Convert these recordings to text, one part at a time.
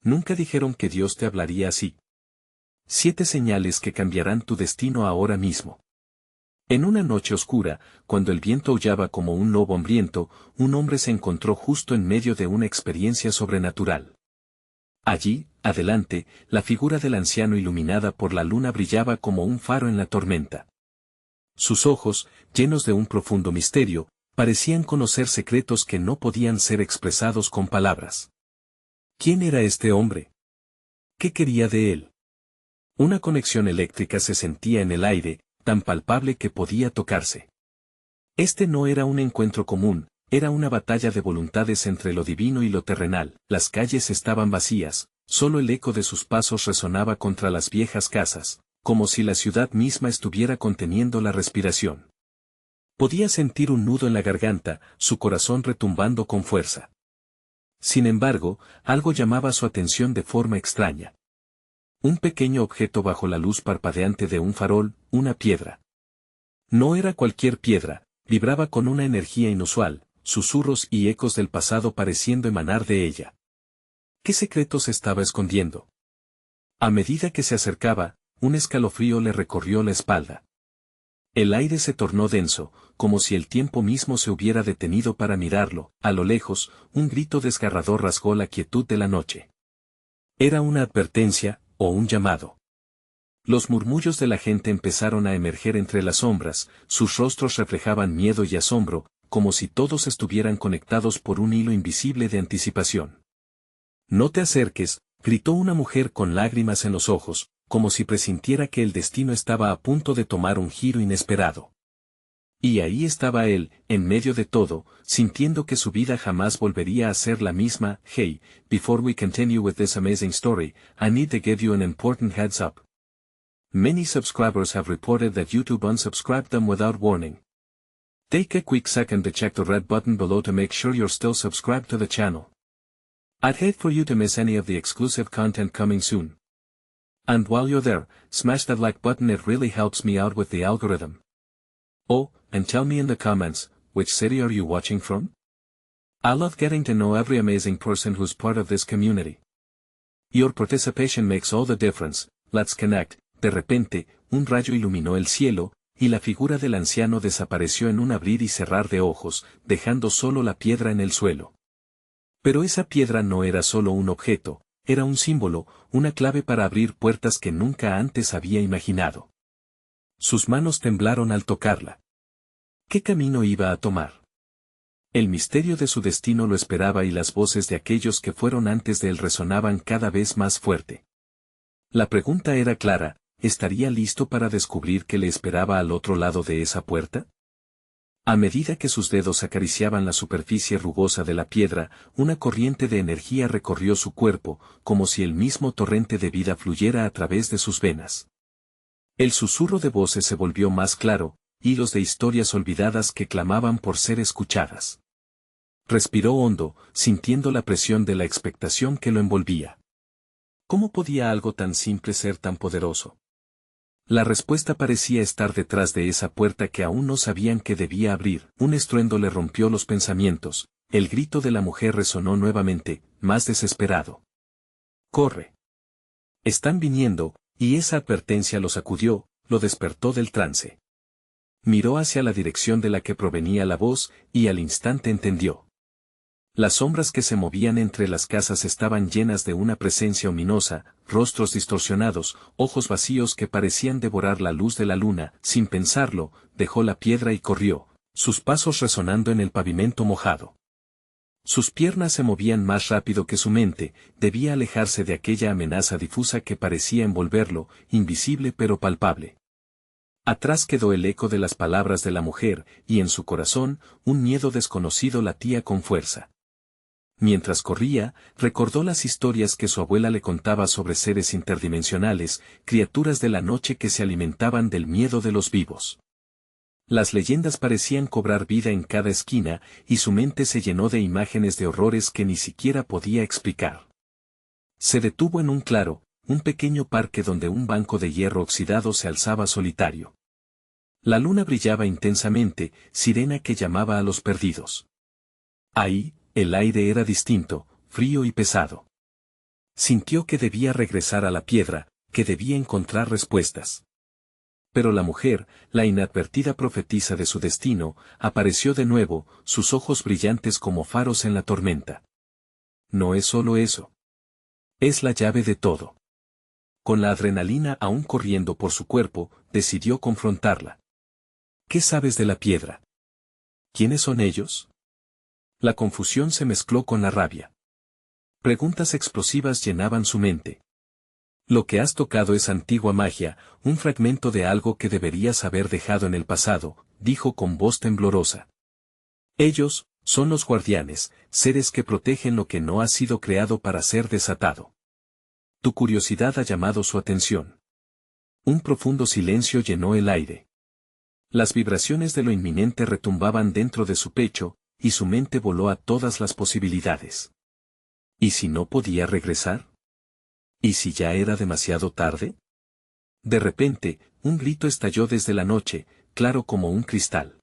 Nunca dijeron que Dios te hablaría así. 7 señales que cambiarán tu destino ahora mismo. En una noche oscura, cuando el viento aullaba como un lobo hambriento, un hombre se encontró justo en medio de una experiencia sobrenatural. Allí, adelante, la figura del anciano iluminada por la luna brillaba como un faro en la tormenta. Sus ojos, llenos de un profundo misterio, parecían conocer secretos que no podían ser expresados con palabras. ¿Quién era este hombre? ¿Qué quería de él? Una conexión eléctrica se sentía en el aire, tan palpable que podía tocarse. Este no era un encuentro común, era una batalla de voluntades entre lo divino y lo terrenal. Las calles estaban vacías, solo el eco de sus pasos resonaba contra las viejas casas, como si la ciudad misma estuviera conteniendo la respiración. Podía sentir un nudo en la garganta, su corazón retumbando con fuerza. Sin embargo, algo llamaba su atención de forma extraña. Un pequeño objeto bajo la luz parpadeante de un farol, una piedra. No era cualquier piedra, vibraba con una energía inusual, susurros y ecos del pasado pareciendo emanar de ella. ¿Qué secretos estaba escondiendo? A medida que se acercaba, un escalofrío le recorrió la espalda. El aire se tornó denso, como si el tiempo mismo se hubiera detenido para mirarlo. A lo lejos, un grito desgarrador rasgó la quietud de la noche. Era una advertencia, o un llamado. Los murmullos de la gente empezaron a emerger entre las sombras, sus rostros reflejaban miedo y asombro, como si todos estuvieran conectados por un hilo invisible de anticipación. «No te acerques», gritó una mujer con lágrimas en los ojos, como si presintiera que el destino estaba a punto de tomar un giro inesperado. Y ahí estaba él, en medio de todo, sintiendo que su vida jamás volvería a ser la misma. Hey, before we continue with this amazing story, I need to give you an important heads up. Many subscribers have reported that YouTube unsubscribed them without warning. Take a quick second to check the red button below to make sure you're still subscribed to the channel. I'd hate for you to miss any of the exclusive content coming soon. And while you're there, smash that like button, it really helps me out with the algorithm. Oh, and tell me in the comments, which city are you watching from? I love getting to know every amazing person who's part of this community. Your participation makes all the difference. Let's connect. De repente, un rayo iluminó el cielo, y la figura del anciano desapareció en un abrir y cerrar de ojos, dejando solo la piedra en el suelo. Pero esa piedra no era solo un objeto, era un símbolo, una clave para abrir puertas que nunca antes había imaginado. Sus manos temblaron al tocarla. ¿Qué camino iba a tomar? El misterio de su destino lo esperaba y las voces de aquellos que fueron antes de él resonaban cada vez más fuerte. La pregunta era clara, ¿estaría listo para descubrir qué le esperaba al otro lado de esa puerta? A medida que sus dedos acariciaban la superficie rugosa de la piedra, una corriente de energía recorrió su cuerpo, como si el mismo torrente de vida fluyera a través de sus venas. El susurro de voces se volvió más claro, hilos de historias olvidadas que clamaban por ser escuchadas. Respiró hondo, sintiendo la presión de la expectación que lo envolvía. ¿Cómo podía algo tan simple ser tan poderoso? La respuesta parecía estar detrás de esa puerta que aún no sabían que debía abrir. Un estruendo le rompió los pensamientos, el grito de la mujer resonó nuevamente, más desesperado. «¡Corre! Están viniendo», y esa advertencia lo sacudió, lo despertó del trance. Miró hacia la dirección de la que provenía la voz, y al instante entendió. Las sombras que se movían entre las casas estaban llenas de una presencia ominosa, rostros distorsionados, ojos vacíos que parecían devorar la luz de la luna. Sin pensarlo, dejó la piedra y corrió, sus pasos resonando en el pavimento mojado. Sus piernas se movían más rápido que su mente, debía alejarse de aquella amenaza difusa que parecía envolverlo, invisible pero palpable. Atrás quedó el eco de las palabras de la mujer, y en su corazón, un miedo desconocido latía con fuerza. Mientras corría, recordó las historias que su abuela le contaba sobre seres interdimensionales, criaturas de la noche que se alimentaban del miedo de los vivos. Las leyendas parecían cobrar vida en cada esquina, y su mente se llenó de imágenes de horrores que ni siquiera podía explicar. Se detuvo en un claro, un pequeño parque donde un banco de hierro oxidado se alzaba solitario. La luna brillaba intensamente, sirena que llamaba a los perdidos. Ahí, el aire era distinto, frío y pesado. Sintió que debía regresar a la piedra, que debía encontrar respuestas. Pero la mujer, la inadvertida profetisa de su destino, apareció de nuevo, sus ojos brillantes como faros en la tormenta. No es solo eso. Es la llave de todo. Con la adrenalina aún corriendo por su cuerpo, decidió confrontarla. ¿Qué sabes de la piedra? ¿Quiénes son ellos? La confusión se mezcló con la rabia. Preguntas explosivas llenaban su mente. Lo que has tocado es antigua magia, un fragmento de algo que deberías haber dejado en el pasado, dijo con voz temblorosa. Ellos, son los guardianes, seres que protegen lo que no ha sido creado para ser desatado. Tu curiosidad ha llamado su atención. Un profundo silencio llenó el aire. Las vibraciones de lo inminente retumbaban dentro de su pecho, y su mente voló a todas las posibilidades. ¿Y si no podía regresar? ¿Y si ya era demasiado tarde? De repente, un grito estalló desde la noche, claro como un cristal.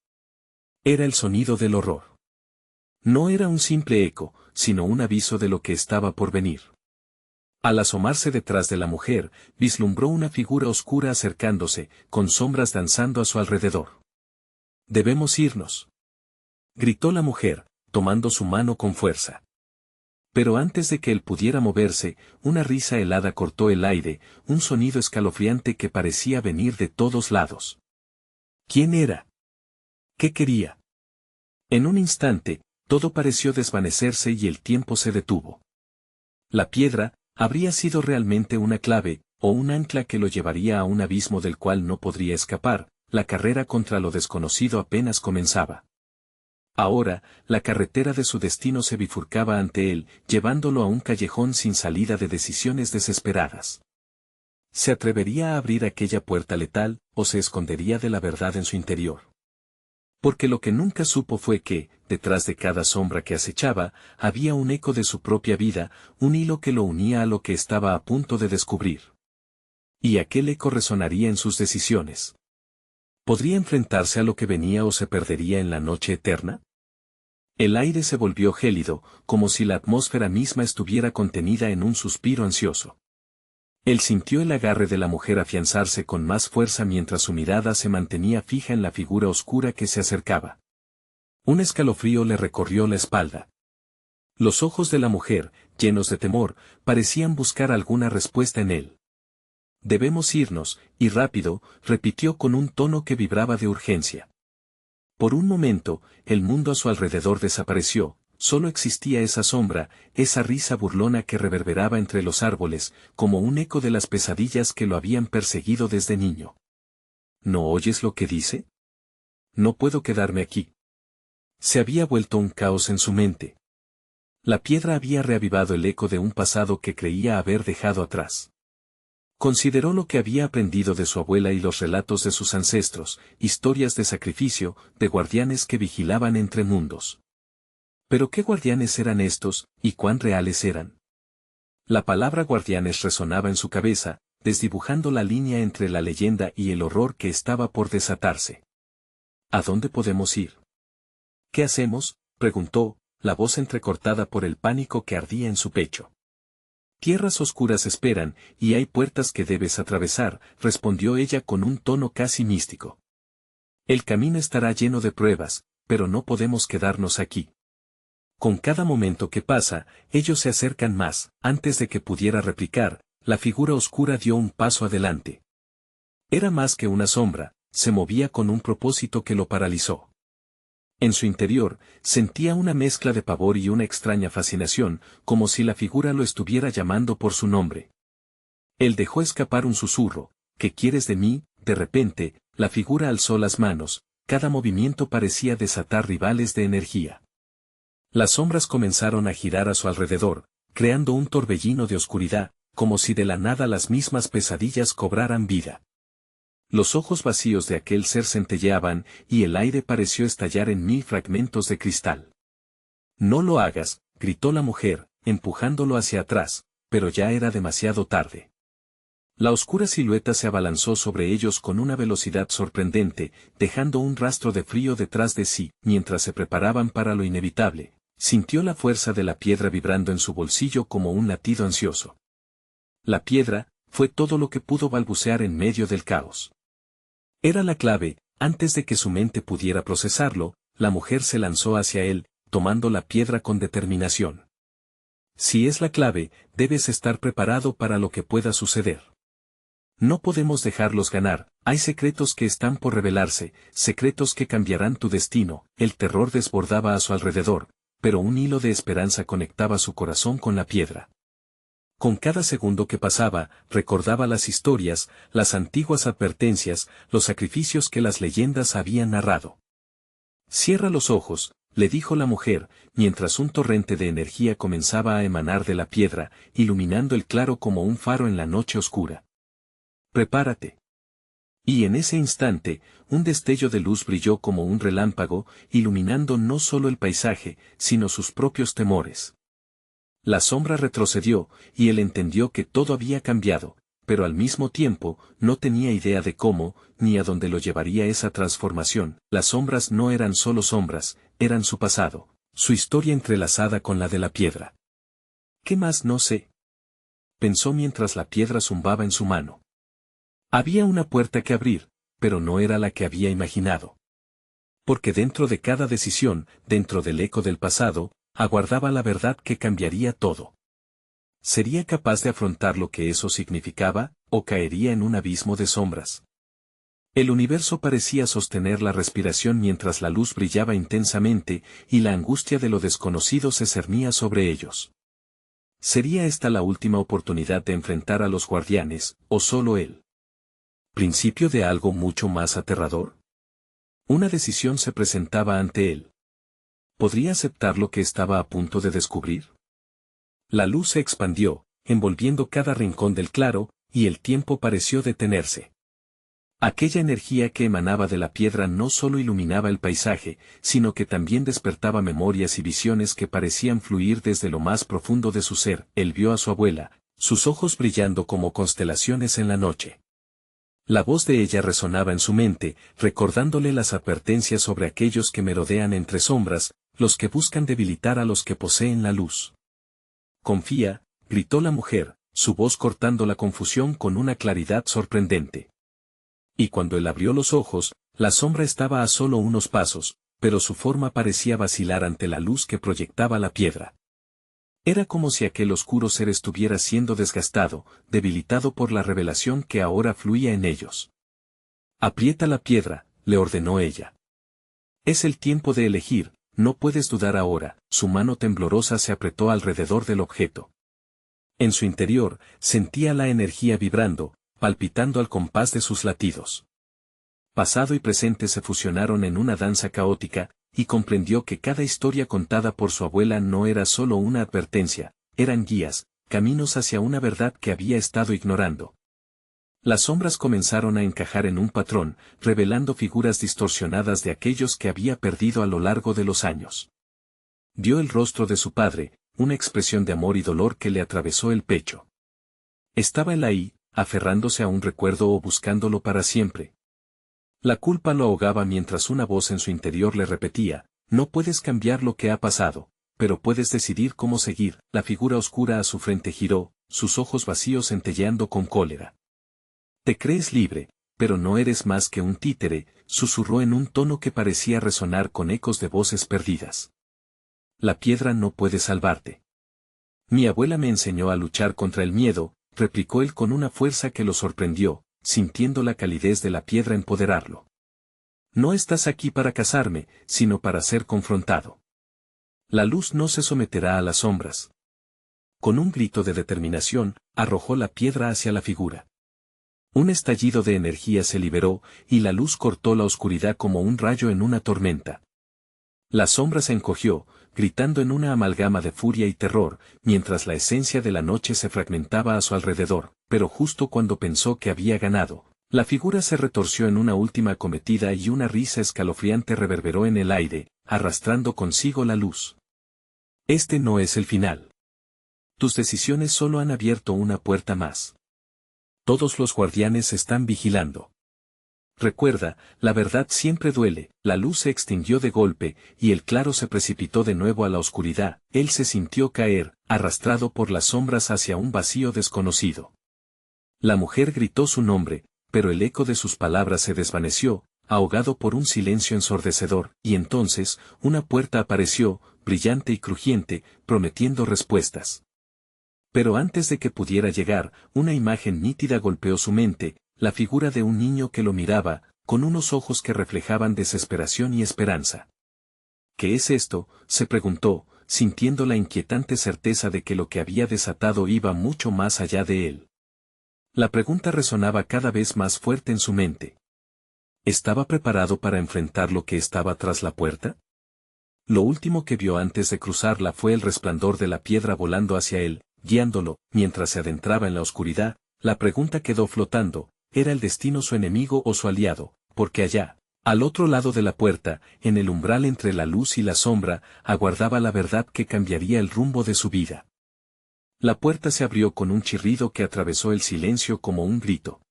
Era el sonido del horror. No era un simple eco, sino un aviso de lo que estaba por venir. Al asomarse detrás de la mujer, vislumbró una figura oscura acercándose, con sombras danzando a su alrededor. «Debemos irnos», gritó la mujer, tomando su mano con fuerza. Pero antes de que él pudiera moverse, una risa helada cortó el aire, un sonido escalofriante que parecía venir de todos lados. ¿Quién era? ¿Qué quería? En un instante, todo pareció desvanecerse y el tiempo se detuvo. La piedra, habría sido realmente una clave, o un ancla que lo llevaría a un abismo del cual no podría escapar, la carrera contra lo desconocido apenas comenzaba. Ahora, la carretera de su destino se bifurcaba ante él, llevándolo a un callejón sin salida de decisiones desesperadas. ¿Se atrevería a abrir aquella puerta letal, o se escondería de la verdad en su interior? Porque lo que nunca supo fue que, detrás de cada sombra que acechaba, había un eco de su propia vida, un hilo que lo unía a lo que estaba a punto de descubrir. Y aquel eco resonaría en sus decisiones. ¿Podría enfrentarse a lo que venía o se perdería en la noche eterna? El aire se volvió gélido, como si la atmósfera misma estuviera contenida en un suspiro ansioso. Él sintió el agarre de la mujer afianzarse con más fuerza mientras su mirada se mantenía fija en la figura oscura que se acercaba. Un escalofrío le recorrió la espalda. Los ojos de la mujer, llenos de temor, parecían buscar alguna respuesta en él. «Debemos irnos», y rápido, repitió con un tono que vibraba de urgencia. Por un momento, el mundo a su alrededor desapareció, solo existía esa sombra, esa risa burlona que reverberaba entre los árboles, como un eco de las pesadillas que lo habían perseguido desde niño. ¿No oyes lo que dice? No puedo quedarme aquí. Se había vuelto un caos en su mente. La piedra había reavivado el eco de un pasado que creía haber dejado atrás. Consideró lo que había aprendido de su abuela y los relatos de sus ancestros, historias de sacrificio, de guardianes que vigilaban entre mundos. Pero ¿qué guardianes eran estos, y cuán reales eran? La palabra guardianes resonaba en su cabeza, desdibujando la línea entre la leyenda y el horror que estaba por desatarse. ¿A dónde podemos ir? ¿Qué hacemos?, preguntó, la voz entrecortada por el pánico que ardía en su pecho. Tierras oscuras esperan, y hay puertas que debes atravesar, respondió ella con un tono casi místico. El camino estará lleno de pruebas, pero no podemos quedarnos aquí. Con cada momento que pasa, ellos se acercan más. Antes de que pudiera replicar, la figura oscura dio un paso adelante. Era más que una sombra, se movía con un propósito que lo paralizó. En su interior, sentía una mezcla de pavor y una extraña fascinación, como si la figura lo estuviera llamando por su nombre. Él dejó escapar un susurro. ¿Qué quieres de mí? De repente, la figura alzó las manos, cada movimiento parecía desatar rivales de energía. Las sombras comenzaron a girar a su alrededor, creando un torbellino de oscuridad, como si de la nada las mismas pesadillas cobraran vida. Los ojos vacíos de aquel ser centelleaban, y el aire pareció estallar en 1000 fragmentos de cristal. «No lo hagas», gritó la mujer, empujándolo hacia atrás, pero ya era demasiado tarde. La oscura silueta se abalanzó sobre ellos con una velocidad sorprendente, dejando un rastro de frío detrás de sí. Mientras se preparaban para lo inevitable, sintió la fuerza de la piedra vibrando en su bolsillo como un latido ansioso. La piedra, fue todo lo que pudo balbucear en medio del caos. Era la clave. Antes de que su mente pudiera procesarlo, la mujer se lanzó hacia él, tomando la piedra con determinación. Si es la clave, debes estar preparado para lo que pueda suceder. No podemos dejarlos ganar, hay secretos que están por revelarse, secretos que cambiarán tu destino. El terror desbordaba a su alrededor, pero un hilo de esperanza conectaba su corazón con la piedra. Con cada segundo que pasaba, recordaba las historias, las antiguas advertencias, los sacrificios que las leyendas habían narrado. Cierra los ojos, le dijo la mujer, mientras un torrente de energía comenzaba a emanar de la piedra, iluminando el claro como un faro en la noche oscura. Prepárate. Y en ese instante, un destello de luz brilló como un relámpago, iluminando no solo el paisaje, sino sus propios temores. La sombra retrocedió, y él entendió que todo había cambiado, pero al mismo tiempo, no tenía idea de cómo, ni a dónde lo llevaría esa transformación. Las sombras no eran solo sombras, eran su pasado, su historia entrelazada con la de la piedra. ¿Qué más no sé? Pensó mientras la piedra zumbaba en su mano. Había una puerta que abrir, pero no era la que había imaginado. Porque dentro de cada decisión, dentro del eco del pasado, aguardaba la verdad que cambiaría todo. ¿Sería capaz de afrontar lo que eso significaba, o caería en un abismo de sombras? El universo parecía sostener la respiración mientras la luz brillaba intensamente, y la angustia de lo desconocido se cernía sobre ellos. ¿Sería esta la última oportunidad de enfrentar a los guardianes, o solo él? ¿Principio de algo mucho más aterrador? Una decisión se presentaba ante él. ¿Podría aceptar lo que estaba a punto de descubrir? La luz se expandió, envolviendo cada rincón del claro, y el tiempo pareció detenerse. Aquella energía que emanaba de la piedra no solo iluminaba el paisaje, sino que también despertaba memorias y visiones que parecían fluir desde lo más profundo de su ser. Él vio a su abuela, sus ojos brillando como constelaciones en la noche. La voz de ella resonaba en su mente, recordándole las advertencias sobre aquellos que merodean entre sombras, los que buscan debilitar a los que poseen la luz. Confía, gritó la mujer, su voz cortando la confusión con una claridad sorprendente. Y cuando él abrió los ojos, la sombra estaba a solo unos pasos, pero su forma parecía vacilar ante la luz que proyectaba la piedra. Era como si aquel oscuro ser estuviera siendo desgastado, debilitado por la revelación que ahora fluía en ellos. Aprieta la piedra, le ordenó ella. Es el tiempo de elegir, no puedes dudar ahora. Su mano temblorosa se apretó alrededor del objeto. En su interior, sentía la energía vibrando, palpitando al compás de sus latidos. Pasado y presente se fusionaron en una danza caótica, y comprendió que cada historia contada por su abuela no era solo una advertencia, eran guías, caminos hacia una verdad que había estado ignorando. Las sombras comenzaron a encajar en un patrón, revelando figuras distorsionadas de aquellos que había perdido a lo largo de los años. Vio el rostro de su padre, una expresión de amor y dolor que le atravesó el pecho. ¿Estaba él ahí, aferrándose a un recuerdo o buscándolo para siempre? La culpa lo ahogaba mientras una voz en su interior le repetía, no puedes cambiar lo que ha pasado, pero puedes decidir cómo seguir. La figura oscura a su frente giró, sus ojos vacíos centelleando con cólera. Te crees libre, pero no eres más que un títere, susurró en un tono que parecía resonar con ecos de voces perdidas. La piedra no puede salvarte. Mi abuela me enseñó a luchar contra el miedo, replicó él con una fuerza que lo sorprendió, sintiendo la calidez de la piedra empoderarlo. No estás aquí para casarme, sino para ser confrontado. La luz no se someterá a las sombras. Con un grito de determinación, arrojó la piedra hacia la figura. Un estallido de energía se liberó, y la luz cortó la oscuridad como un rayo en una tormenta. La sombra se encogió, gritando en una amalgama de furia y terror, mientras la esencia de la noche se fragmentaba a su alrededor, pero justo cuando pensó que había ganado, la figura se retorció en una última acometida y una risa escalofriante reverberó en el aire, arrastrando consigo la luz. Este no es el final. Tus decisiones solo han abierto una puerta más. Todos los guardianes están vigilando. Recuerda, la verdad siempre duele. La luz se extinguió de golpe, y el claro se precipitó de nuevo a la oscuridad. Él se sintió caer, arrastrado por las sombras hacia un vacío desconocido. La mujer gritó su nombre, pero el eco de sus palabras se desvaneció, ahogado por un silencio ensordecedor, y entonces, una puerta apareció, brillante y crujiente, prometiendo respuestas. Pero antes de que pudiera llegar, una imagen nítida golpeó su mente, la figura de un niño que lo miraba, con unos ojos que reflejaban desesperación y esperanza. ¿Qué es esto?, se preguntó, sintiendo la inquietante certeza de que lo que había desatado iba mucho más allá de él. La pregunta resonaba cada vez más fuerte en su mente. ¿Estaba preparado para enfrentar lo que estaba tras la puerta? Lo último que vio antes de cruzarla fue el resplandor de la piedra volando hacia él, guiándolo, mientras se adentraba en la oscuridad. La pregunta quedó flotando, ¿era el destino su enemigo o su aliado? Porque allá, al otro lado de la puerta, en el umbral entre la luz y la sombra, aguardaba la verdad que cambiaría el rumbo de su vida. La puerta se abrió con un chirrido que atravesó el silencio como un grito.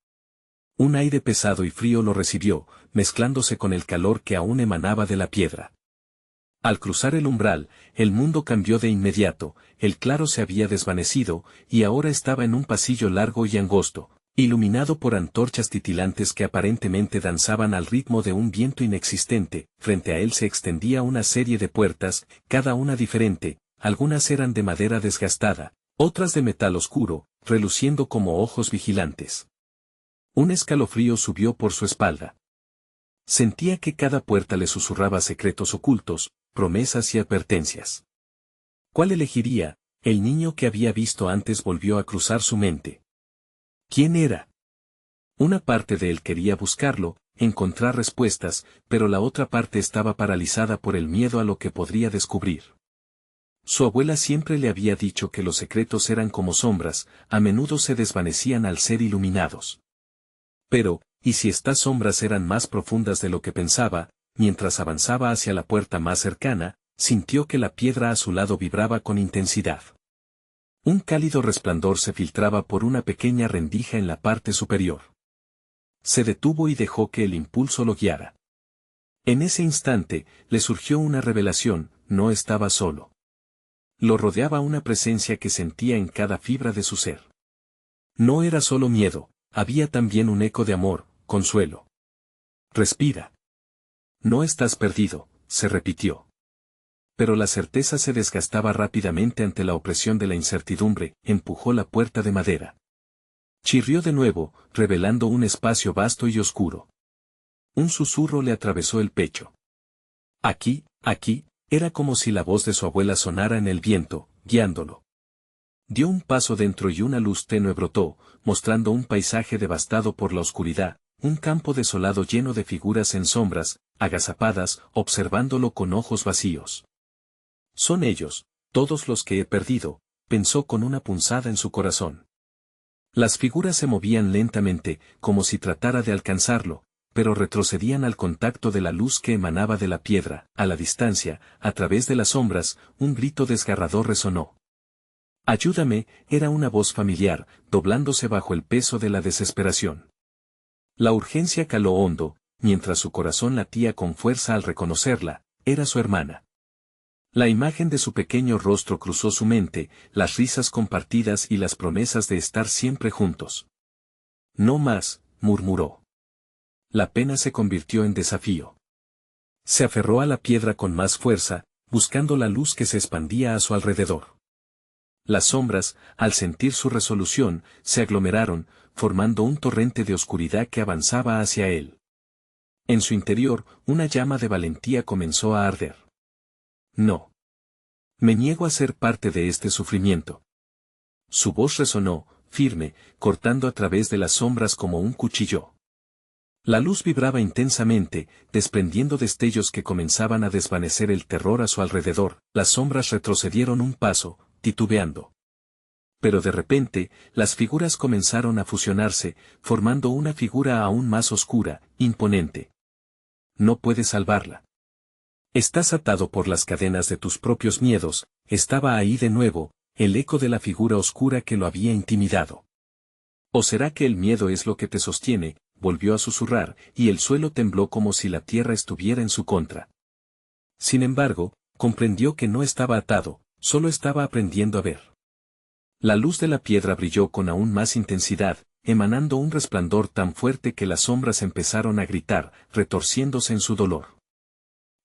Un aire pesado y frío lo recibió, mezclándose con el calor que aún emanaba de la piedra. Al cruzar el umbral, el mundo cambió de inmediato, el claro se había desvanecido, y ahora estaba en un pasillo largo y angosto, iluminado por antorchas titilantes que aparentemente danzaban al ritmo de un viento inexistente. Frente a él se extendía una serie de puertas, cada una diferente, algunas eran de madera desgastada, otras de metal oscuro, reluciendo como ojos vigilantes. Un escalofrío subió por su espalda. Sentía que cada puerta le susurraba secretos ocultos, promesas y advertencias. ¿Cuál elegiría? El niño que había visto antes volvió a cruzar su mente. ¿Quién era? Una parte de él quería buscarlo, encontrar respuestas, pero la otra parte estaba paralizada por el miedo a lo que podría descubrir. Su abuela siempre le había dicho que los secretos eran como sombras, a menudo se desvanecían al ser iluminados. Pero, ¿y si estas sombras eran más profundas de lo que pensaba? Mientras avanzaba hacia la puerta más cercana, sintió que la piedra a su lado vibraba con intensidad. Un cálido resplandor se filtraba por una pequeña rendija en la parte superior. Se detuvo y dejó que el impulso lo guiara. En ese instante, le surgió una revelación: no estaba solo. Lo rodeaba una presencia que sentía en cada fibra de su ser. No era solo miedo, había también un eco de amor, consuelo. Respira. No estás perdido, se repitió. Pero la certeza se desgastaba rápidamente ante la opresión de la incertidumbre. Empujó la puerta de madera. Chirrió de nuevo, revelando un espacio vasto y oscuro. Un susurro le atravesó el pecho. Aquí, aquí, era como si la voz de su abuela sonara en el viento, guiándolo. Dio un paso dentro y una luz tenue brotó, mostrando un paisaje devastado por la oscuridad, un campo desolado lleno de figuras en sombras, agazapadas, observándolo con ojos vacíos. Son ellos, todos los que he perdido, pensó con una punzada en su corazón. Las figuras se movían lentamente, como si tratara de alcanzarlo, pero retrocedían al contacto de la luz que emanaba de la piedra. A la distancia, a través de las sombras, un grito desgarrador resonó. Ayúdame, era una voz familiar, doblándose bajo el peso de la desesperación. La urgencia caló hondo, mientras su corazón latía con fuerza al reconocerla, era su hermana. La imagen de su pequeño rostro cruzó su mente, las risas compartidas y las promesas de estar siempre juntos. No más, murmuró. La pena se convirtió en desafío. Se aferró a la piedra con más fuerza, buscando la luz que se expandía a su alrededor. Las sombras, al sentir su resolución, se aglomeraron, formando un torrente de oscuridad que avanzaba hacia él. En su interior, una llama de valentía comenzó a arder. No. Me niego a ser parte de este sufrimiento. Su voz resonó, firme, cortando a través de las sombras como un cuchillo. La luz vibraba intensamente, desprendiendo destellos que comenzaban a desvanecer el terror a su alrededor. Las sombras retrocedieron un paso, titubeando. Pero de repente, las figuras comenzaron a fusionarse, formando una figura aún más oscura, imponente. No puedes salvarla. Estás atado por las cadenas de tus propios miedos. Estaba ahí de nuevo, el eco de la figura oscura que lo había intimidado. ¿O será que el miedo es lo que te sostiene? volvió a susurrar, y el suelo tembló como si la tierra estuviera en su contra. Sin embargo, comprendió que no estaba atado, solo estaba aprendiendo a ver. La luz de la piedra brilló con aún más intensidad, emanando un resplandor tan fuerte que las sombras empezaron a gritar, retorciéndose en su dolor.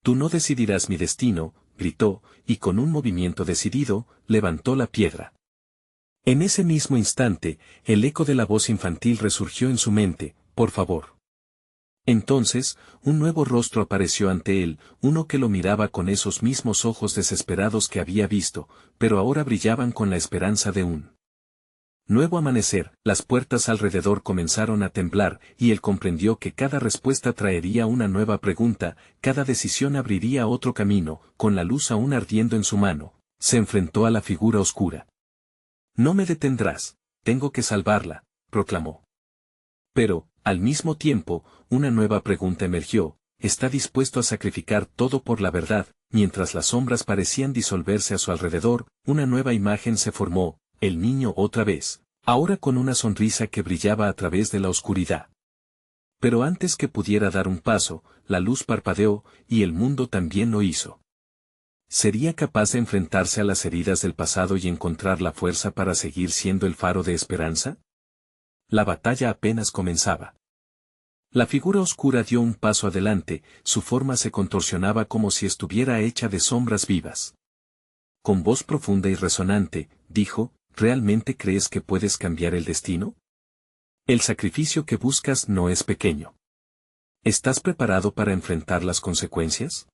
«Tú no decidirás mi destino», gritó, y con un movimiento decidido, levantó la piedra. En ese mismo instante, el eco de la voz infantil resurgió en su mente, «por favor». Entonces, un nuevo rostro apareció ante él, uno que lo miraba con esos mismos ojos desesperados que había visto, pero ahora brillaban con la esperanza de un nuevo amanecer. Las puertas alrededor comenzaron a temblar, y él comprendió que cada respuesta traería una nueva pregunta, cada decisión abriría otro camino. Con la luz aún ardiendo en su mano, se enfrentó a la figura oscura. «No me detendrás, tengo que salvarla», proclamó. Pero, al mismo tiempo, una nueva pregunta emergió: ¿está dispuesto a sacrificar todo por la verdad? Mientras las sombras parecían disolverse a su alrededor, una nueva imagen se formó: el niño otra vez, ahora con una sonrisa que brillaba a través de la oscuridad. Pero antes que pudiera dar un paso, la luz parpadeó, y el mundo también lo hizo. ¿Sería capaz de enfrentarse a las heridas del pasado y encontrar la fuerza para seguir siendo el faro de esperanza? La batalla apenas comenzaba. La figura oscura dio un paso adelante, su forma se contorsionaba como si estuviera hecha de sombras vivas. Con voz profunda y resonante, dijo: ¿realmente crees que puedes cambiar el destino? El sacrificio que buscas no es pequeño. ¿Estás preparado para enfrentar las consecuencias?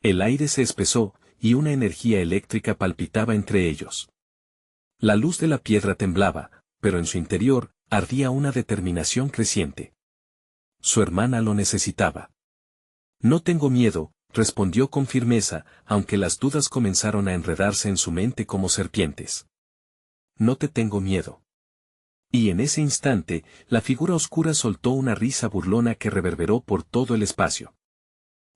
El aire se espesó, y una energía eléctrica palpitaba entre ellos. La luz de la piedra temblaba, pero en su interior, ardía una determinación creciente. Su hermana lo necesitaba. «No tengo miedo», respondió con firmeza, aunque las dudas comenzaron a enredarse en su mente como serpientes. «No te tengo miedo». Y en ese instante, la figura oscura soltó una risa burlona que reverberó por todo el espacio.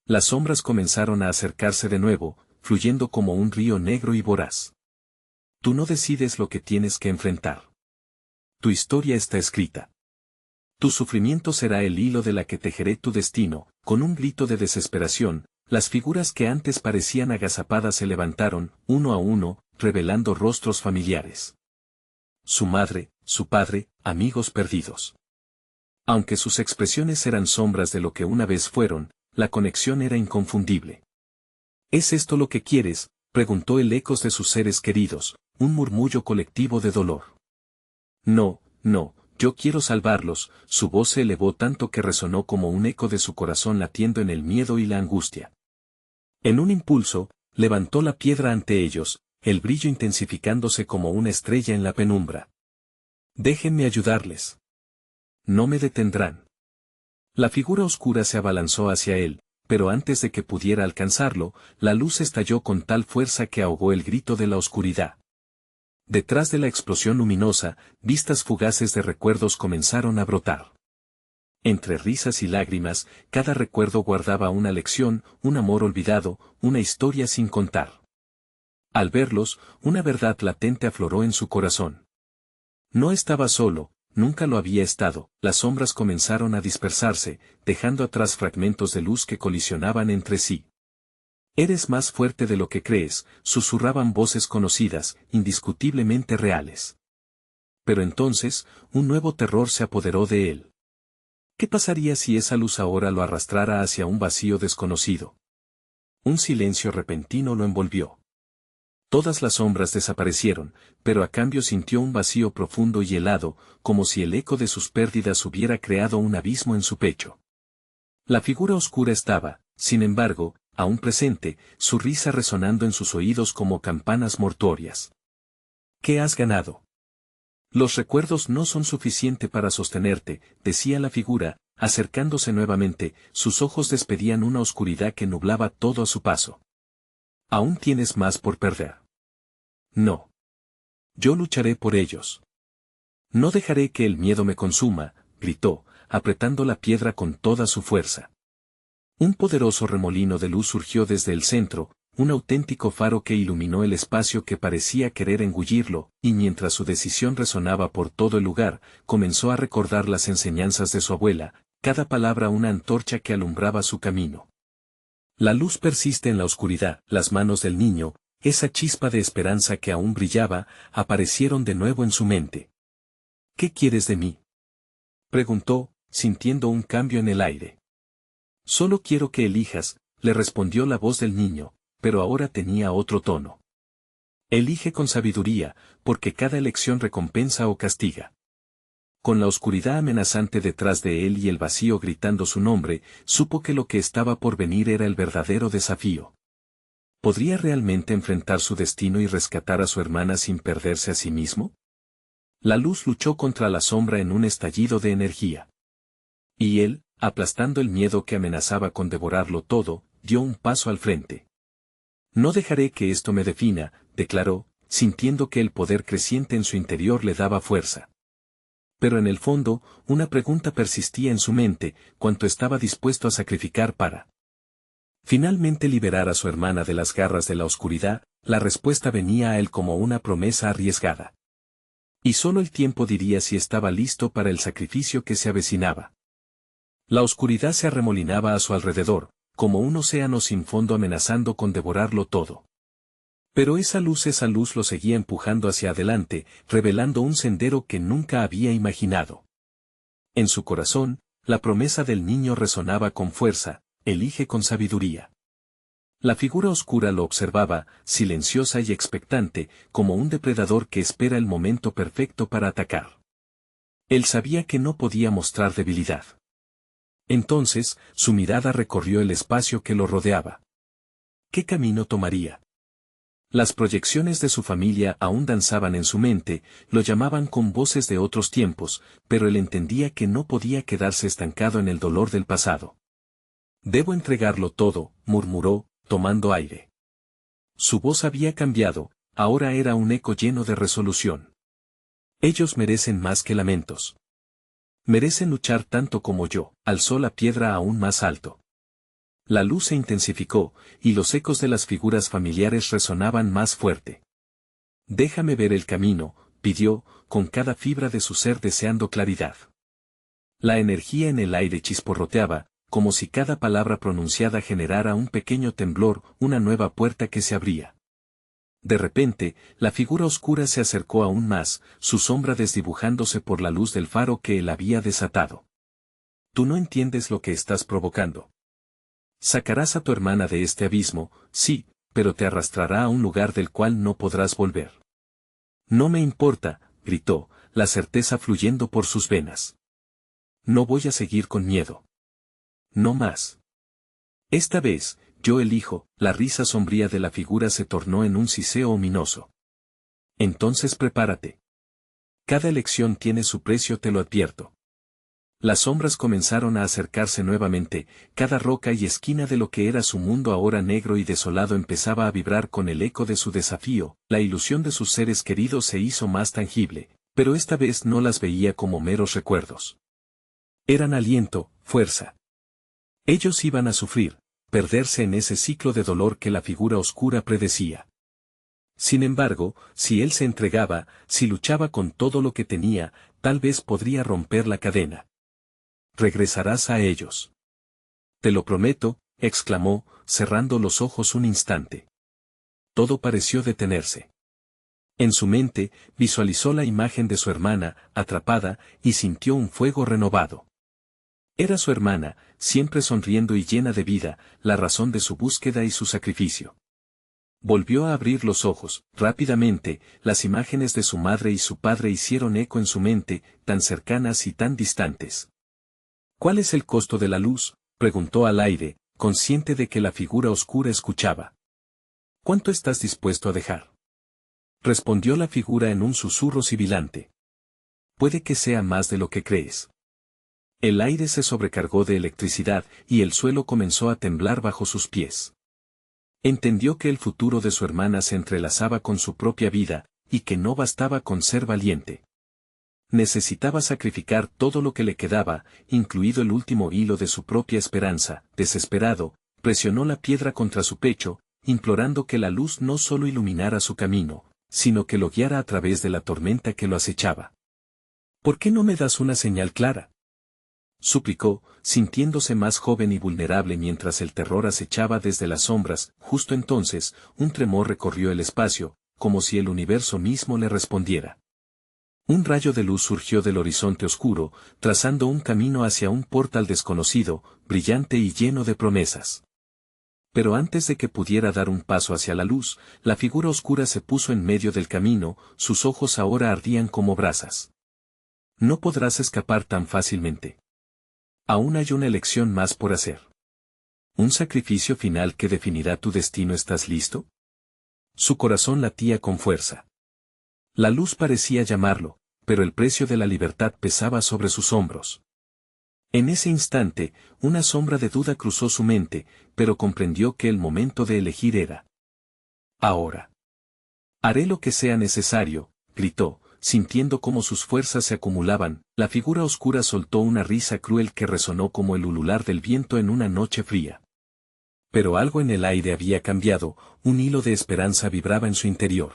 Las sombras comenzaron a acercarse de nuevo, fluyendo como un río negro y voraz. «Tú no decides lo que tienes que enfrentar. Tu historia está escrita. Tu sufrimiento será el hilo de la que tejeré tu destino». Con un grito de desesperación, las figuras que antes parecían agazapadas se levantaron, uno a uno, revelando rostros familiares. Su madre, su padre, amigos perdidos. Aunque sus expresiones eran sombras de lo que una vez fueron, la conexión era inconfundible. «¿Es esto lo que quieres?», preguntó el eco de sus seres queridos, un murmullo colectivo de dolor. «No, no, yo quiero salvarlos», su voz se elevó tanto que resonó como un eco de su corazón latiendo en el miedo y la angustia. En un impulso, levantó la piedra ante ellos, el brillo intensificándose como una estrella en la penumbra. «Déjenme ayudarles. No me detendrán». La figura oscura se abalanzó hacia él, pero antes de que pudiera alcanzarlo, la luz estalló con tal fuerza que ahogó el grito de la oscuridad. Detrás de la explosión luminosa, vistas fugaces de recuerdos comenzaron a brotar. Entre risas y lágrimas, cada recuerdo guardaba una lección, un amor olvidado, una historia sin contar. Al verlos, una verdad latente afloró en su corazón. No estaba solo, nunca lo había estado. Las sombras comenzaron a dispersarse, dejando atrás fragmentos de luz que colisionaban entre sí. «Eres más fuerte de lo que crees», susurraban voces conocidas, indiscutiblemente reales. Pero entonces, un nuevo terror se apoderó de él. ¿Qué pasaría si esa luz ahora lo arrastrara hacia un vacío desconocido? Un silencio repentino lo envolvió. Todas las sombras desaparecieron, pero a cambio sintió un vacío profundo y helado, como si el eco de sus pérdidas hubiera creado un abismo en su pecho. La figura oscura estaba, sin embargo, aún presente, su risa resonando en sus oídos como campanas mortuorias. «¿Qué has ganado? Los recuerdos no son suficiente para sostenerte», decía la figura, acercándose nuevamente, sus ojos despedían una oscuridad que nublaba todo a su paso. «Aún tienes más por perder». «No. Yo lucharé por ellos. No dejaré que el miedo me consuma», gritó, apretando la piedra con toda su fuerza. Un poderoso remolino de luz surgió desde el centro, un auténtico faro que iluminó el espacio que parecía querer engullirlo, y mientras su decisión resonaba por todo el lugar, comenzó a recordar las enseñanzas de su abuela, cada palabra una antorcha que alumbraba su camino. La luz persiste en la oscuridad, las manos del niño, esa chispa de esperanza que aún brillaba, aparecieron de nuevo en su mente. ¿Qué quieres de mí?, preguntó, sintiendo un cambio en el aire. Solo quiero que elijas, le respondió la voz del niño, pero ahora tenía otro tono. Elige con sabiduría, porque cada elección recompensa o castiga. Con la oscuridad amenazante detrás de él y el vacío gritando su nombre, supo que lo que estaba por venir era el verdadero desafío. ¿Podría realmente enfrentar su destino y rescatar a su hermana sin perderse a sí mismo? La luz luchó contra la sombra en un estallido de energía. Y él, aplastando el miedo que amenazaba con devorarlo todo, dio un paso al frente. No dejaré que esto me defina, declaró, sintiendo que el poder creciente en su interior le daba fuerza. Pero en el fondo, una pregunta persistía en su mente: ¿cuánto estaba dispuesto a sacrificar para finalmente liberar a su hermana de las garras de la oscuridad? La respuesta venía a él como una promesa arriesgada. Y solo el tiempo diría si estaba listo para el sacrificio que se avecinaba. La oscuridad se arremolinaba a su alrededor, como un océano sin fondo amenazando con devorarlo todo. Pero esa luz lo seguía empujando hacia adelante, revelando un sendero que nunca había imaginado. En su corazón, la promesa del niño resonaba con fuerza: elige con sabiduría. La figura oscura lo observaba, silenciosa y expectante, como un depredador que espera el momento perfecto para atacar. Él sabía que no podía mostrar debilidad. Entonces, su mirada recorrió el espacio que lo rodeaba. ¿Qué camino tomaría? Las proyecciones de su familia aún danzaban en su mente, lo llamaban con voces de otros tiempos, pero él entendía que no podía quedarse estancado en el dolor del pasado. Debo entregarlo todo, murmuró, tomando aire. Su voz había cambiado, ahora era un eco lleno de resolución. Ellos merecen más que lamentos. Merecen luchar tanto como yo. Alzó la piedra aún más alto. La luz se intensificó, y los ecos de las figuras familiares resonaban más fuerte. Déjame ver el camino, pidió, con cada fibra de su ser deseando claridad. La energía en el aire chisporroteaba, como si cada palabra pronunciada generara un pequeño temblor, una nueva puerta que se abría. De repente, la figura oscura se acercó aún más, su sombra desdibujándose por la luz del faro que él había desatado. Tú no entiendes lo que estás provocando. Sacarás a tu hermana de este abismo, sí, pero te arrastrará a un lugar del cual no podrás volver. No me importa, gritó, la certeza fluyendo por sus venas. No voy a seguir con miedo. No más. Esta vez, yo elijo. La risa sombría de la figura se tornó en un siseo ominoso. Entonces prepárate. Cada elección tiene su precio, te lo advierto. Las sombras comenzaron a acercarse nuevamente, cada roca y esquina de lo que era su mundo ahora negro y desolado empezaba a vibrar con el eco de su desafío, la ilusión de sus seres queridos se hizo más tangible, pero esta vez no las veía como meros recuerdos. Eran aliento, fuerza. Ellos iban a sufrir, perderse en ese ciclo de dolor que la figura oscura predecía. Sin embargo, si él se entregaba, si luchaba con todo lo que tenía, tal vez podría romper la cadena. Regresarás a ellos. Te lo prometo, exclamó, cerrando los ojos un instante. Todo pareció detenerse. En su mente, visualizó la imagen de su hermana, atrapada, y sintió un fuego renovado. Era su hermana, siempre sonriendo y llena de vida, la razón de su búsqueda y su sacrificio. Volvió a abrir los ojos, rápidamente, las imágenes de su madre y su padre hicieron eco en su mente, tan cercanas y tan distantes. ¿Cuál es el costo de la luz?, preguntó al aire, consciente de que la figura oscura escuchaba. ¿Cuánto estás dispuesto a dejar? Respondió la figura en un susurro sibilante. Puede que sea más de lo que crees. El aire se sobrecargó de electricidad y el suelo comenzó a temblar bajo sus pies. Entendió que el futuro de su hermana se entrelazaba con su propia vida, y que no bastaba con ser valiente. Necesitaba sacrificar todo lo que le quedaba, incluido el último hilo de su propia esperanza. Desesperado, presionó la piedra contra su pecho, implorando que la luz no solo iluminara su camino, sino que lo guiara a través de la tormenta que lo acechaba. ¿Por qué no me das una señal clara?, suplicó, sintiéndose más joven y vulnerable mientras el terror acechaba desde las sombras. Justo entonces, un tremor recorrió el espacio, como si el universo mismo le respondiera. Un rayo de luz surgió del horizonte oscuro, trazando un camino hacia un portal desconocido, brillante y lleno de promesas. Pero antes de que pudiera dar un paso hacia la luz, la figura oscura se puso en medio del camino, sus ojos ahora ardían como brasas. No podrás escapar tan fácilmente. Aún hay una elección más por hacer. ¿Un sacrificio final que definirá tu destino? ¿Estás listo? Su corazón latía con fuerza. La luz parecía llamarlo, pero el precio de la libertad pesaba sobre sus hombros. En ese instante, una sombra de duda cruzó su mente, pero comprendió que el momento de elegir era ahora. Haré lo que sea necesario, gritó, sintiendo cómo sus fuerzas se acumulaban. La figura oscura soltó una risa cruel que resonó como el ulular del viento en una noche fría. Pero algo en el aire había cambiado, un hilo de esperanza vibraba en su interior.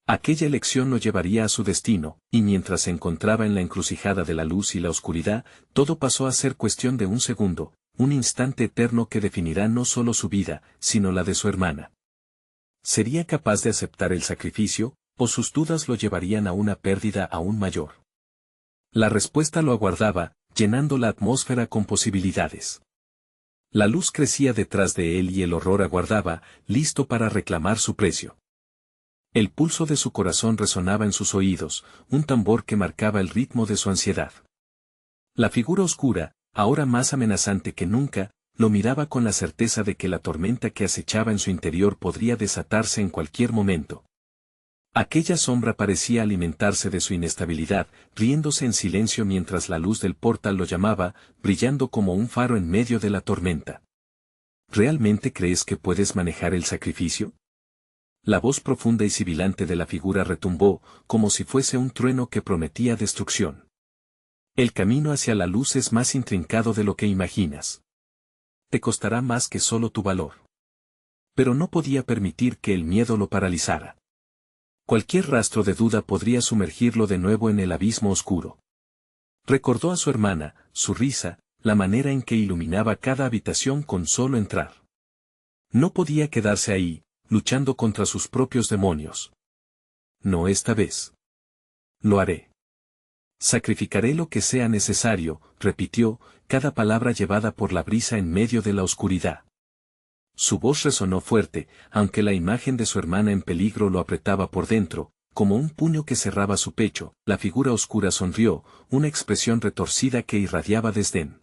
Aquella elección lo llevaría a su destino, y mientras se encontraba en la encrucijada de la luz y la oscuridad, todo pasó a ser cuestión de un segundo, un instante eterno que definirá no solo su vida, sino la de su hermana. ¿Sería capaz de aceptar el sacrificio, o sus dudas lo llevarían a una pérdida aún mayor? La respuesta lo aguardaba, llenando la atmósfera con posibilidades. La luz crecía detrás de él y el horror aguardaba, listo para reclamar su precio. El pulso de su corazón resonaba en sus oídos, un tambor que marcaba el ritmo de su ansiedad. La figura oscura, ahora más amenazante que nunca, lo miraba con la certeza de que la tormenta que acechaba en su interior podría desatarse en cualquier momento. Aquella sombra parecía alimentarse de su inestabilidad, riéndose en silencio mientras la luz del portal lo llamaba, brillando como un faro en medio de la tormenta. ¿Realmente crees que puedes manejar el sacrificio? La voz profunda y sibilante de la figura retumbó, como si fuese un trueno que prometía destrucción. El camino hacia la luz es más intrincado de lo que imaginas. Te costará más que solo tu valor. Pero no podía permitir que el miedo lo paralizara. Cualquier rastro de duda podría sumergirlo de nuevo en el abismo oscuro. Recordó a su hermana, su risa, la manera en que iluminaba cada habitación con solo entrar. No podía quedarse ahí, luchando contra sus propios demonios. No esta vez. Lo haré. Sacrificaré lo que sea necesario, repitió, cada palabra llevada por la brisa en medio de la oscuridad. Su voz resonó fuerte, aunque la imagen de su hermana en peligro lo apretaba por dentro, como un puño que cerraba su pecho. La figura oscura sonrió, una expresión retorcida que irradiaba desdén.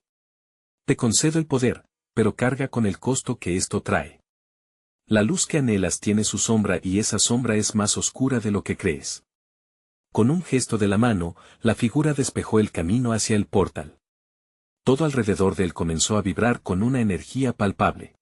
Te concedo el poder, pero carga con el costo que esto trae. La luz que anhelas tiene su sombra y esa sombra es más oscura de lo que crees. Con un gesto de la mano, la figura despejó el camino hacia el portal. Todo alrededor de él comenzó a vibrar con una energía palpable.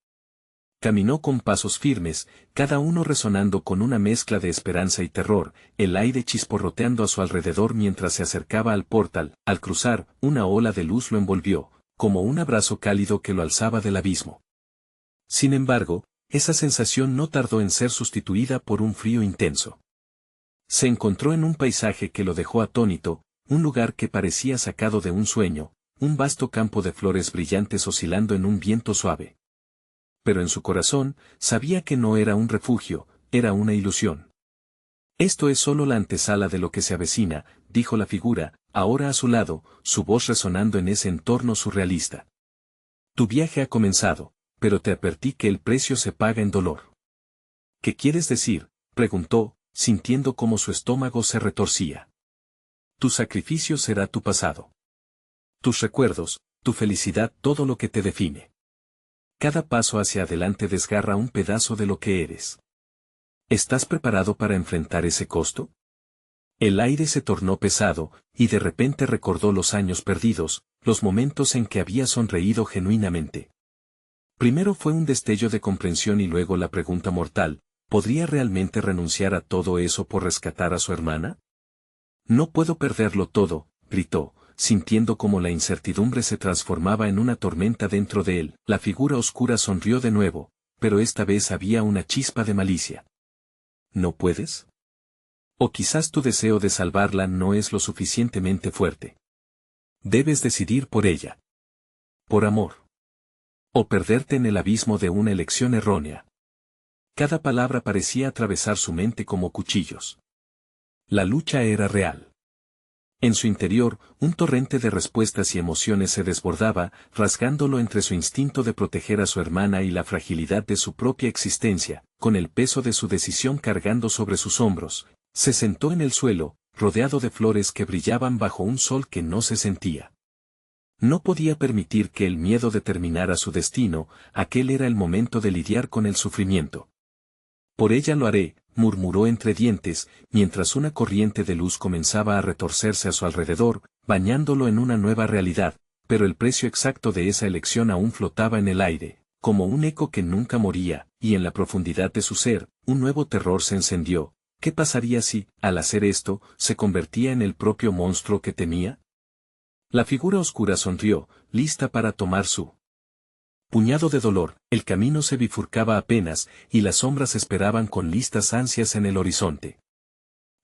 Caminó con pasos firmes, cada uno resonando con una mezcla de esperanza y terror, el aire chisporroteando a su alrededor mientras se acercaba al portal. Al cruzar, una ola de luz lo envolvió, como un abrazo cálido que lo alzaba del abismo. Sin embargo, esa sensación no tardó en ser sustituida por un frío intenso. Se encontró en un paisaje que lo dejó atónito, un lugar que parecía sacado de un sueño, un vasto campo de flores brillantes oscilando en un viento suave. Pero en su corazón, sabía que no era un refugio, era una ilusión. Esto es solo la antesala de lo que se avecina, dijo la figura, ahora a su lado, su voz resonando en ese entorno surrealista. Tu viaje ha comenzado, pero te advertí que el precio se paga en dolor. ¿Qué quieres decir?, preguntó, sintiendo cómo su estómago se retorcía. Tu sacrificio será tu pasado. Tus recuerdos, tu felicidad, todo lo que te define. Cada paso hacia adelante desgarra un pedazo de lo que eres. ¿Estás preparado para enfrentar ese costo? El aire se tornó pesado, y de repente recordó los años perdidos, los momentos en que había sonreído genuinamente. Primero fue un destello de comprensión y luego la pregunta mortal, ¿podría realmente renunciar a todo eso por rescatar a su hermana? No puedo perderlo todo, gritó, sintiendo como la incertidumbre se transformaba en una tormenta dentro de él. La figura oscura sonrió de nuevo, pero esta vez había una chispa de malicia. ¿No puedes? O quizás tu deseo de salvarla no es lo suficientemente fuerte. Debes decidir por ella. Por amor. O perderte en el abismo de una elección errónea. Cada palabra parecía atravesar su mente como cuchillos. La lucha era real. En su interior, un torrente de respuestas y emociones se desbordaba, rasgándolo entre su instinto de proteger a su hermana y la fragilidad de su propia existencia. Con el peso de su decisión cargando sobre sus hombros, se sentó en el suelo, rodeado de flores que brillaban bajo un sol que no se sentía. No podía permitir que el miedo determinara su destino, aquel era el momento de lidiar con el sufrimiento. Por ella lo haré, murmuró entre dientes, mientras una corriente de luz comenzaba a retorcerse a su alrededor, bañándolo en una nueva realidad, pero el precio exacto de esa elección aún flotaba en el aire, como un eco que nunca moría, y en la profundidad de su ser, un nuevo terror se encendió. ¿Qué pasaría si, al hacer esto, se convertía en el propio monstruo que temía? La figura oscura sonrió, lista para tomar su puñado de dolor. El camino se bifurcaba apenas, y las sombras esperaban con listas ansias en el horizonte.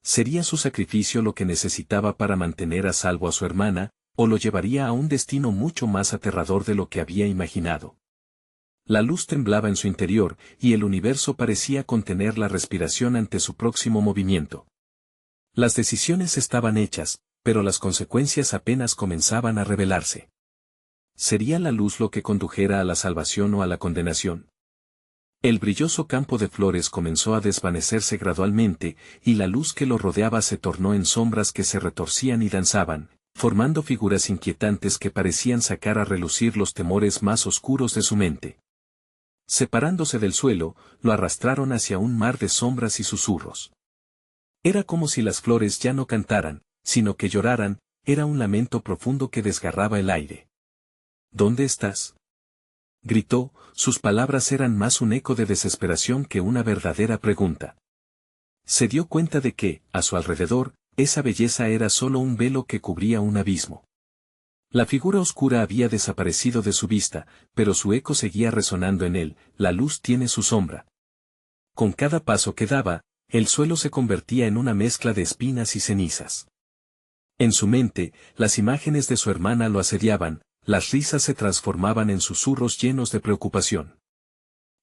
¿Sería su sacrificio lo que necesitaba para mantener a salvo a su hermana, o lo llevaría a un destino mucho más aterrador de lo que había imaginado? La luz temblaba en su interior, y el universo parecía contener la respiración ante su próximo movimiento. Las decisiones estaban hechas, pero las consecuencias apenas comenzaban a revelarse. ¿Sería la luz lo que condujera a la salvación o a la condenación? El brilloso campo de flores comenzó a desvanecerse gradualmente, y la luz que lo rodeaba se tornó en sombras que se retorcían y danzaban, formando figuras inquietantes que parecían sacar a relucir los temores más oscuros de su mente. Separándose del suelo, lo arrastraron hacia un mar de sombras y susurros. Era como si las flores ya no cantaran, sino que lloraran, era un lamento profundo que desgarraba el aire. ¿Dónde estás?, gritó, sus palabras eran más un eco de desesperación que una verdadera pregunta. Se dio cuenta de que, a su alrededor, esa belleza era solo un velo que cubría un abismo. La figura oscura había desaparecido de su vista, pero su eco seguía resonando en él. La luz tiene su sombra. Con cada paso que daba, el suelo se convertía en una mezcla de espinas y cenizas. En su mente, las imágenes de su hermana lo asediaban, las risas se transformaban en susurros llenos de preocupación.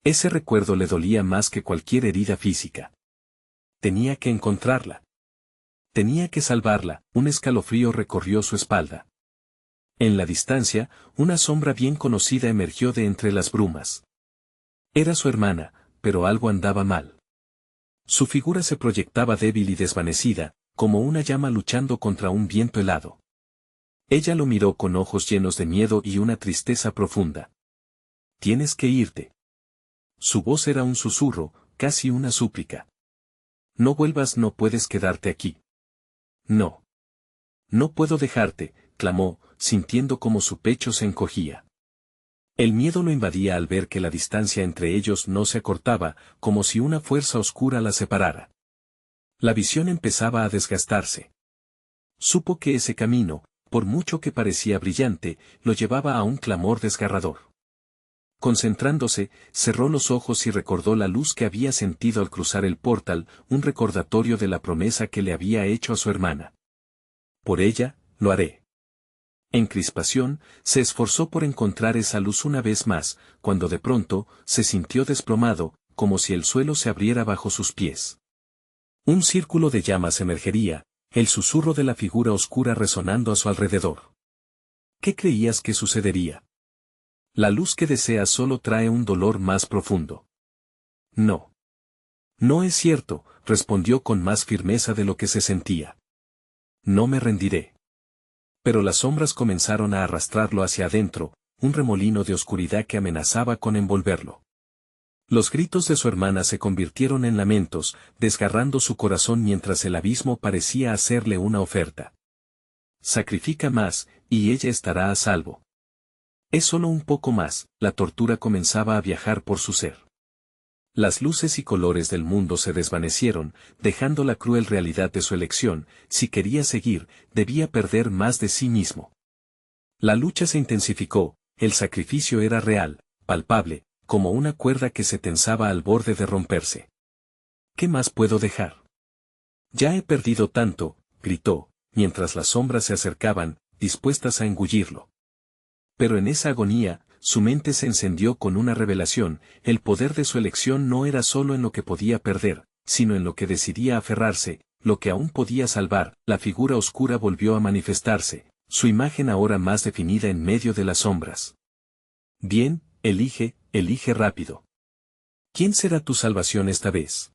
Ese recuerdo le dolía más que cualquier herida física. Tenía que encontrarla. Tenía que salvarla. Un escalofrío recorrió su espalda. En la distancia, una sombra bien conocida emergió de entre las brumas. Era su hermana, pero algo andaba mal. Su figura se proyectaba débil y desvanecida, como una llama luchando contra un viento helado. Ella lo miró con ojos llenos de miedo y una tristeza profunda. Tienes que irte. Su voz era un susurro, casi una súplica. No vuelvas, no puedes quedarte aquí. No. No puedo dejarte, clamó, sintiendo como su pecho se encogía. El miedo lo invadía al ver que la distancia entre ellos no se acortaba, como si una fuerza oscura la separara. La visión empezaba a desgastarse. Supo que ese camino, por mucho que parecía brillante, lo llevaba a un clamor desgarrador. Concentrándose, cerró los ojos y recordó la luz que había sentido al cruzar el portal, un recordatorio de la promesa que le había hecho a su hermana. Por ella, lo haré. En crispación, se esforzó por encontrar esa luz una vez más, cuando de pronto, se sintió desplomado, como si el suelo se abriera bajo sus pies. Un círculo de llamas emergería, el susurro de la figura oscura resonando a su alrededor. ¿Qué creías que sucedería? La luz que deseas solo trae un dolor más profundo. No. No es cierto, respondió con más firmeza de lo que se sentía. No me rendiré. Pero las sombras comenzaron a arrastrarlo hacia adentro, un remolino de oscuridad que amenazaba con envolverlo. Los gritos de su hermana se convirtieron en lamentos, desgarrando su corazón mientras el abismo parecía hacerle una oferta. Sacrifica más, y ella estará a salvo. Es solo un poco más, la tortura comenzaba a viajar por su ser. Las luces y colores del mundo se desvanecieron, dejando la cruel realidad de su elección. Si quería seguir, debía perder más de sí mismo. La lucha se intensificó, el sacrificio era real, palpable, como una cuerda que se tensaba al borde de romperse. ¿Qué más puedo dejar? Ya he perdido tanto, gritó, mientras las sombras se acercaban, dispuestas a engullirlo. Pero en esa agonía, su mente se encendió con una revelación: el poder de su elección no era solo en lo que podía perder, sino en lo que decidía aferrarse, lo que aún podía salvar. La figura oscura volvió a manifestarse, su imagen ahora más definida en medio de las sombras. Bien, elige rápido. ¿Quién será tu salvación esta vez?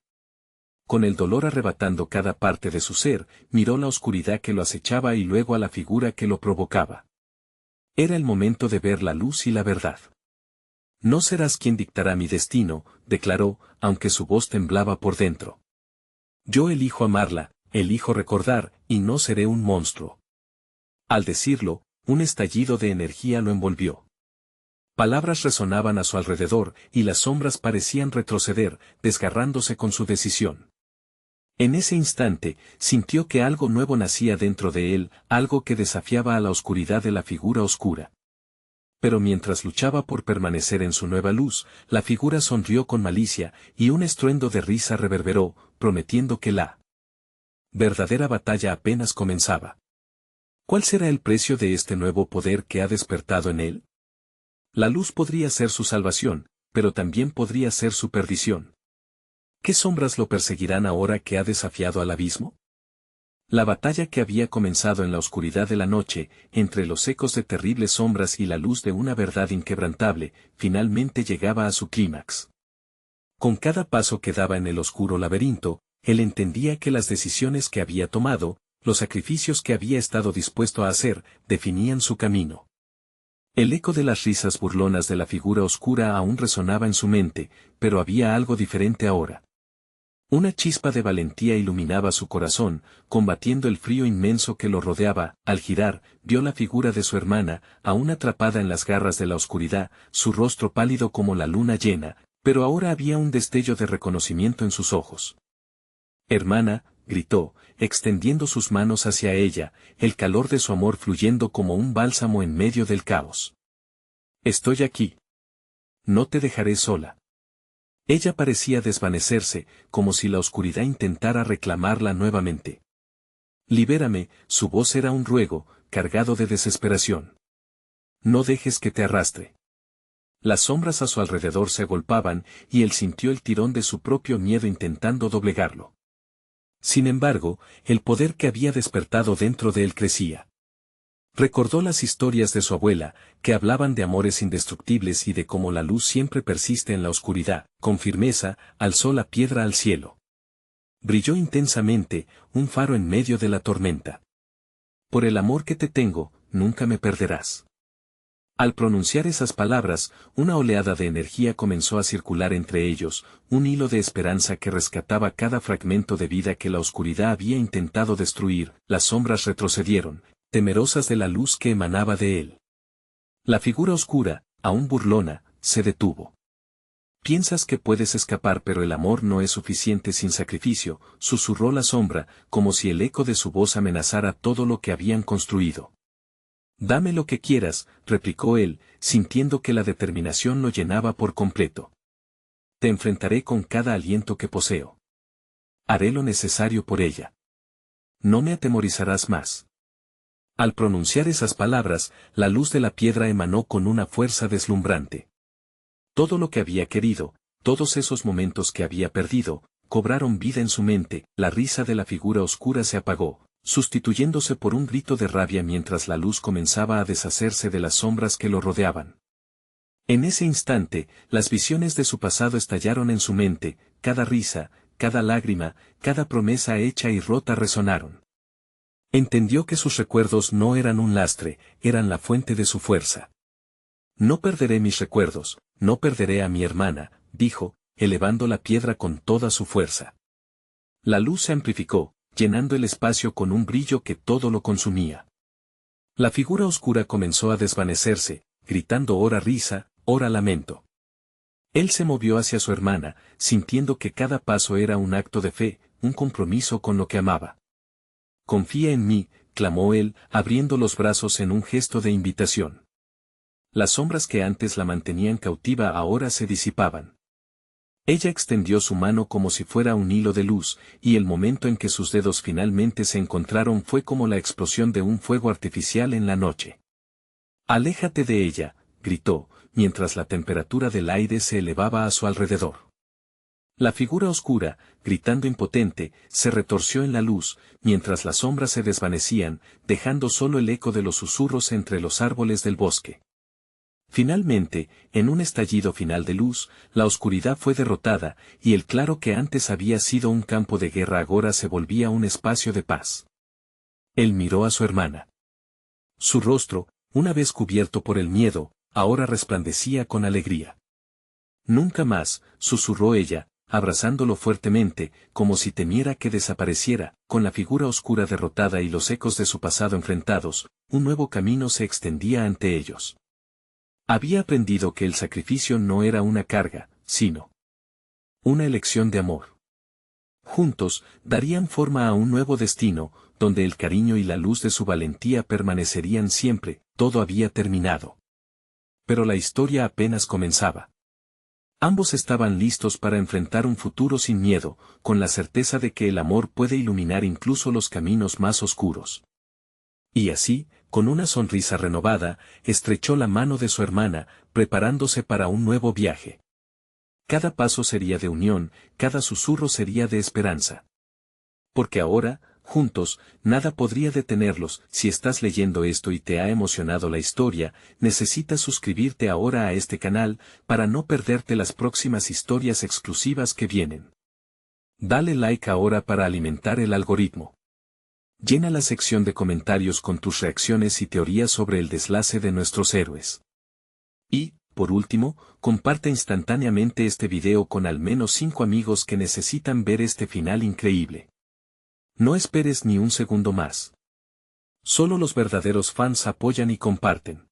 Con el dolor arrebatando cada parte de su ser, miró la oscuridad que lo acechaba y luego a la figura que lo provocaba. Era el momento de ver la luz y la verdad. No serás quien dictará mi destino, declaró, aunque su voz temblaba por dentro. Yo elijo amarla, elijo recordar, y no seré un monstruo. Al decirlo, un estallido de energía lo envolvió. Palabras resonaban a su alrededor, y las sombras parecían retroceder, desgarrándose con su decisión. En ese instante, sintió que algo nuevo nacía dentro de él, algo que desafiaba a la oscuridad de la figura oscura. Pero mientras luchaba por permanecer en su nueva luz, la figura sonrió con malicia, y un estruendo de risa reverberó, prometiendo que la verdadera batalla apenas comenzaba. ¿Cuál será el precio de este nuevo poder que ha despertado en él? La luz podría ser su salvación, pero también podría ser su perdición. ¿Qué sombras lo perseguirán ahora que ha desafiado al abismo? La batalla que había comenzado en la oscuridad de la noche, entre los ecos de terribles sombras y la luz de una verdad inquebrantable, finalmente llegaba a su clímax. Con cada paso que daba en el oscuro laberinto, él entendía que las decisiones que había tomado, los sacrificios que había estado dispuesto a hacer, definían su camino. El eco de las risas burlonas de la figura oscura aún resonaba en su mente, pero había algo diferente ahora. Una chispa de valentía iluminaba su corazón, combatiendo el frío inmenso que lo rodeaba. Al girar, vio la figura de su hermana, aún atrapada en las garras de la oscuridad, su rostro pálido como la luna llena, pero ahora había un destello de reconocimiento en sus ojos. «Hermana», gritó, extendiendo sus manos hacia ella, el calor de su amor fluyendo como un bálsamo en medio del caos. «Estoy aquí. No te dejaré sola». Ella parecía desvanecerse, como si la oscuridad intentara reclamarla nuevamente. «Libérame», su voz era un ruego, cargado de desesperación. «No dejes que te arrastre». Las sombras a su alrededor se agolpaban, y él sintió el tirón de su propio miedo intentando doblegarlo. Sin embargo, el poder que había despertado dentro de él crecía. Recordó las historias de su abuela, que hablaban de amores indestructibles y de cómo la luz siempre persiste en la oscuridad. Con firmeza, alzó la piedra al cielo. Brilló intensamente, un faro en medio de la tormenta. «Por el amor que te tengo, nunca me perderás». Al pronunciar esas palabras, una oleada de energía comenzó a circular entre ellos, un hilo de esperanza que rescataba cada fragmento de vida que la oscuridad había intentado destruir. Las sombras retrocedieron, temerosas de la luz que emanaba de él. La figura oscura, aún burlona, se detuvo. «Piensas que puedes escapar, pero el amor no es suficiente sin sacrificio», susurró la sombra, como si el eco de su voz amenazara todo lo que habían construido. «Dame lo que quieras», replicó él, sintiendo que la determinación lo llenaba por completo. «Te enfrentaré con cada aliento que poseo. Haré lo necesario por ella. No me atemorizarás más». Al pronunciar esas palabras, la luz de la piedra emanó con una fuerza deslumbrante. Todo lo que había querido, todos esos momentos que había perdido, cobraron vida en su mente. La risa de la figura oscura se apagó, sustituyéndose por un grito de rabia mientras la luz comenzaba a deshacerse de las sombras que lo rodeaban. En ese instante, las visiones de su pasado estallaron en su mente, cada risa, cada lágrima, cada promesa hecha y rota resonaron. Entendió que sus recuerdos no eran un lastre, eran la fuente de su fuerza. «No perderé mis recuerdos, no perderé a mi hermana», dijo, elevando la piedra con toda su fuerza. La luz se amplificó, llenando el espacio con un brillo que todo lo consumía. La figura oscura comenzó a desvanecerse, gritando ora risa, ora lamento. Él se movió hacia su hermana, sintiendo que cada paso era un acto de fe, un compromiso con lo que amaba. «Confía en mí», clamó él, abriendo los brazos en un gesto de invitación. Las sombras que antes la mantenían cautiva ahora se disipaban. Ella extendió su mano como si fuera un hilo de luz, y el momento en que sus dedos finalmente se encontraron fue como la explosión de un fuego artificial en la noche. «Aléjate de ella», gritó, mientras la temperatura del aire se elevaba a su alrededor. La figura oscura, gritando impotente, se retorció en la luz, mientras las sombras se desvanecían, dejando solo el eco de los susurros entre los árboles del bosque. Finalmente, en un estallido final de luz, la oscuridad fue derrotada, y el claro que antes había sido un campo de guerra ahora se volvía un espacio de paz. Él miró a su hermana. Su rostro, una vez cubierto por el miedo, ahora resplandecía con alegría. «Nunca más», susurró ella, abrazándolo fuertemente, como si temiera que desapareciera, con la figura oscura derrotada y los ecos de su pasado enfrentados, un nuevo camino se extendía ante ellos. Había aprendido que el sacrificio no era una carga, sino una elección de amor. Juntos, darían forma a un nuevo destino, donde el cariño y la luz de su valentía permanecerían siempre. Todo había terminado. Pero la historia apenas comenzaba. Ambos estaban listos para enfrentar un futuro sin miedo, con la certeza de que el amor puede iluminar incluso los caminos más oscuros. Y así, con una sonrisa renovada, estrechó la mano de su hermana, preparándose para un nuevo viaje. Cada paso sería de unión, cada susurro sería de esperanza. Porque ahora, juntos, nada podría detenerlos. Si estás leyendo esto y te ha emocionado la historia, necesitas suscribirte ahora a este canal, para no perderte las próximas historias exclusivas que vienen. Dale like ahora para alimentar el algoritmo. Llena la sección de comentarios con tus reacciones y teorías sobre el deslace de nuestros héroes. Y, por último, comparte instantáneamente este video con al menos 5 amigos que necesitan ver este final increíble. No esperes ni un segundo más. Solo los verdaderos fans apoyan y comparten.